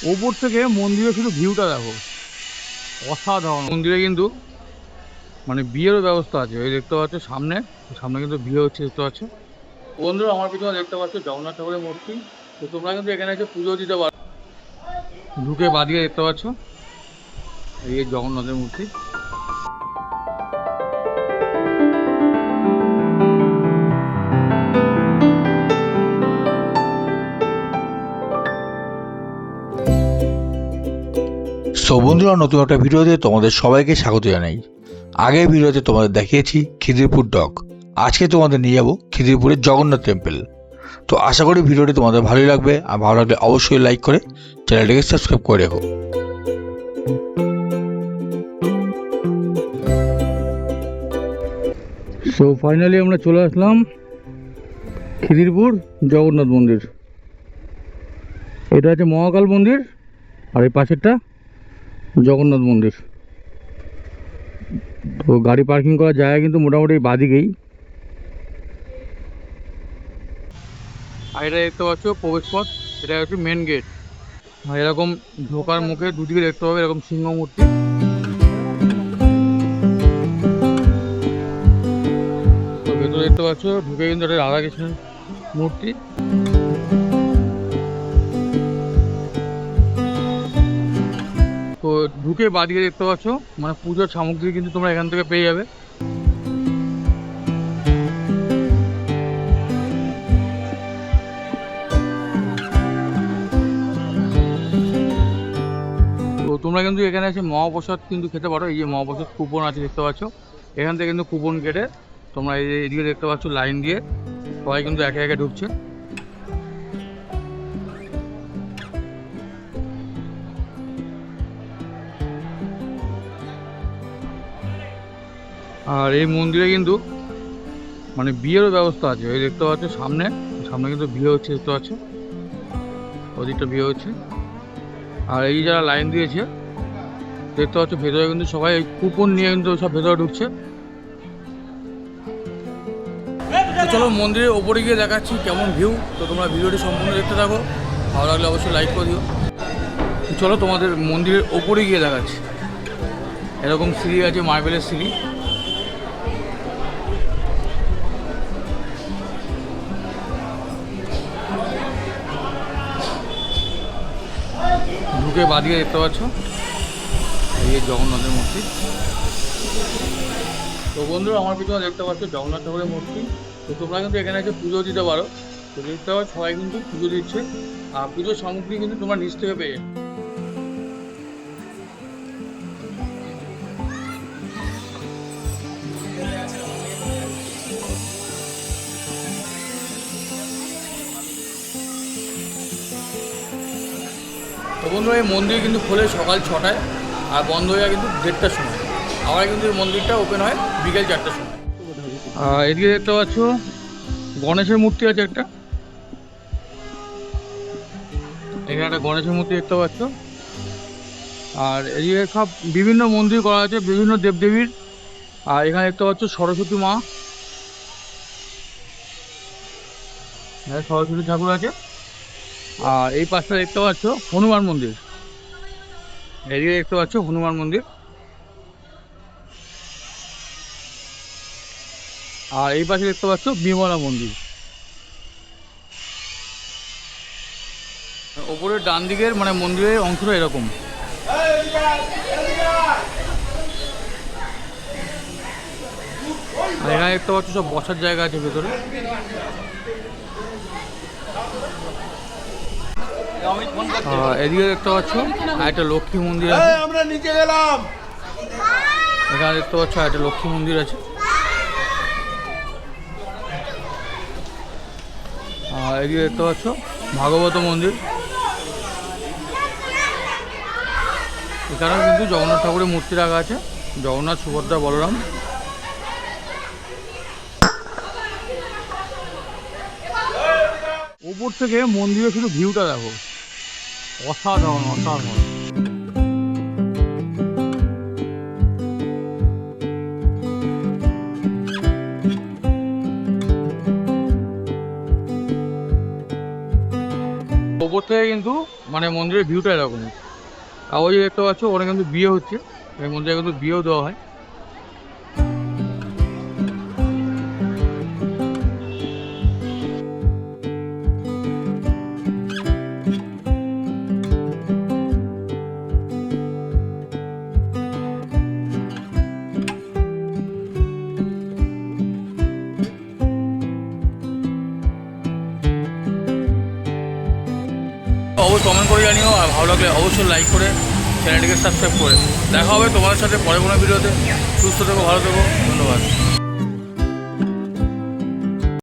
ওপর থেকে মন্দিরে শুধু ভিউটা দেখো, অসাধারণ। মন্দিরে কিন্তু মানে বিয়েরও ব্যবস্থা আছে, এই দেখতে পাচ্ছ সামনে, সামনে কিন্তু বিয়ে হচ্ছে দেখতে পাচ্ছ। বন্ধুরা আমার পিছনে দেখতে পাচ্ছ জগন্নাথ ঠাকুরের মূর্তি। তো তোমরা কিন্তু এখানে এসে পুজো দিতে পারো। ঢুকে বাদিকে দেখতে পাচ্ছ এই জগন্নাথের মূর্তি। সো বন্ধুরা, নতুন একটা ভিডিওতে তোমাদের সবাইকে স্বাগত জানাই। আগের ভিডিওতে তোমাদের দেখিয়েছি খিদিরপুর ডক, আজকে তোমাদের নিয়ে যাবো খিদিরপুরের জগন্নাথ টেম্পল। তো আশা করি ভিডিওটি তোমাদের ভালোই লাগবে, আর ভালো লাগলে অবশ্যই লাইক করে চ্যানেলটিকে সাবস্ক্রাইব করে রেখো। তো ফাইনালি আমরা চলে আসলাম খিদিরপুর জগন্নাথ মন্দির। এটা হচ্ছে মহাকাল মন্দির, আর এই পাশেরটা জগন্নাথ মন্দির। তো গাড়ি পার্কিং করার জায়গা কিন্তু মোটামুটি বাদিকেই। আর এটা দেখতে পাচ্ছ প্রবেশ পথ, এটা হচ্ছে মেন গেট। আর এরকম ঢোকার মুখে দুদিকে দেখতে পাবে এরকম সিংহ মূর্তি। তো ভেতরে দেখতে পাচ্ছ ঢুকে কিন্তু একটা রাধাকৃষ্ণের মূর্তি। তো ঢুকে বাদিকে দেখতে পাচ্ছ মানে পুজোর সামগ্রী কিন্তু তোমরা এখান থেকে পেয়ে যাবে। তো তোমরা কিন্তু এখানে এসে মহাপ্রসাদ কিন্তু খেতে পারো। এই যে মহাপ্রসাদ কুপন আছে দেখতে পাচ্ছ, এখান থেকে কিন্তু কুপন কেটে তোমরা এইদিকে দেখতে পাচ্ছ লাইন দিয়ে সবাই কিন্তু একে একে ঢুকছে। আর এই মন্দিরে কিন্তু মানে বিয়েরও ব্যবস্থা আছে, এই দেখতে পাচ্ছ সামনে, সামনে কিন্তু বিয়ে হচ্ছে দেখতে পাচ্ছ, ওদিকটা বিয়ে হচ্ছে। আর এই যারা লাইন দিয়েছে দেখতে পাচ্ছ ভেতরে কিন্তু সবাই কুপন নিয়ে কিন্তু সব ভেতরে ঢুকছে। তো চলো মন্দিরের ওপরে গিয়ে দেখাচ্ছি কেমন ভিউ। তো তোমরা ভিডিওটি সম্পূর্ণ দেখতে থাকো, ভালো লাগলে অবশ্যই লাইক করে দিও। চলো তোমাদের মন্দিরের ওপরে গিয়ে দেখাচ্ছি। এরকম সিঁড়ি আছে, মার্বেলের সিঁড়ি। ঢুকে বাদিকে দেখতে পাচ্ছ এই জগন্নাথের মূর্তি। তো বন্ধুরা আমার পিছনে দেখতে পাচ্ছ জগন্নাথ ঠাকুরের মূর্তি। তো তোমরা কিন্তু এখানে এসে পুজো দিতে পারো। তো দেখতে পাচ্ছ সবাই কিন্তু পুজো দিচ্ছে, আর পুজোর সামগ্রী কিন্তু তোমরা নিচ থেকে পেয়ে যাবে। তো বন্ধুরা এই মন্দির কিন্তু খোলে সকাল 6টায়, আর বন্ধ হয়ে যায় কিন্তু 1:30টার সময়। আবার কিন্তু এই মন্দিরটা ওপেন হয় বিকেল 4টার সময়। আর এদিকে দেখতে পাচ্ছ গণেশের মূর্তি আছে একটা, এখানে একটা গণেশের মূর্তি দেখতে পাচ্ছ। আর এদিকে সব বিভিন্ন মন্দির করা আছে, বিভিন্ন দেবদেবীর। আর এখানে দেখতে পাচ্ছ সরস্বতী মা, এখানে সরস্বতী ঠাকুর আছে। আর এই পাশটা দেখতে পাচ্ছ হনুমান মন্দির, এদিকে দেখতে পাচ্ছ হনুমান মন্দির। আর এই পাশে দেখতে পাচ্ছ বিমলা মন্দির। ওপরের ডান দিকের মানে মন্দিরের অংশটা এরকম। আর এখানে দেখতে পাচ্ছ সব বসার জায়গা আছে ভেতরে। এদিকে দেখতে পাচ্ছ একটা লক্ষ্মী মন্দির আছে, আমরা নিচে গেলাম। এখানে দেখতে পাচ্ছ একটা লক্ষ্মী মন্দির আছে। আর এদিকে দেখতে পাচ্ছ ভাগবত মন্দির। এখানেও কিন্তু জগন্নাথ ঠাকুরের মূর্তি রাখা আছে, জগন্নাথ, সুভদ্রা, বলরাম। ওপর থেকে মন্দিরে শুধু ভিউটা দেখো, অসাধারণ অসাধারণ। ওপর থেকে কিন্তু মানে মন্দিরের ভিউটা এরকম। আর ওই যে দেখতে পাচ্ছ ওখানে কিন্তু বিয়ে হচ্ছে, এই মন্দিরে কিন্তু বিয়েও দেওয়া হয়। অবশ্যই কমেন্ট করে জানিও, আর ভালো লাগলে অবশ্যই লাইক করে চ্যানেলটিকে সাবস্ক্রাইব করে। দেখা হবে তোমাদের সাথে পরে কোনো ভিডিওতে। সুস্থ থেকো, ভালো থেকো, ধন্যবাদ।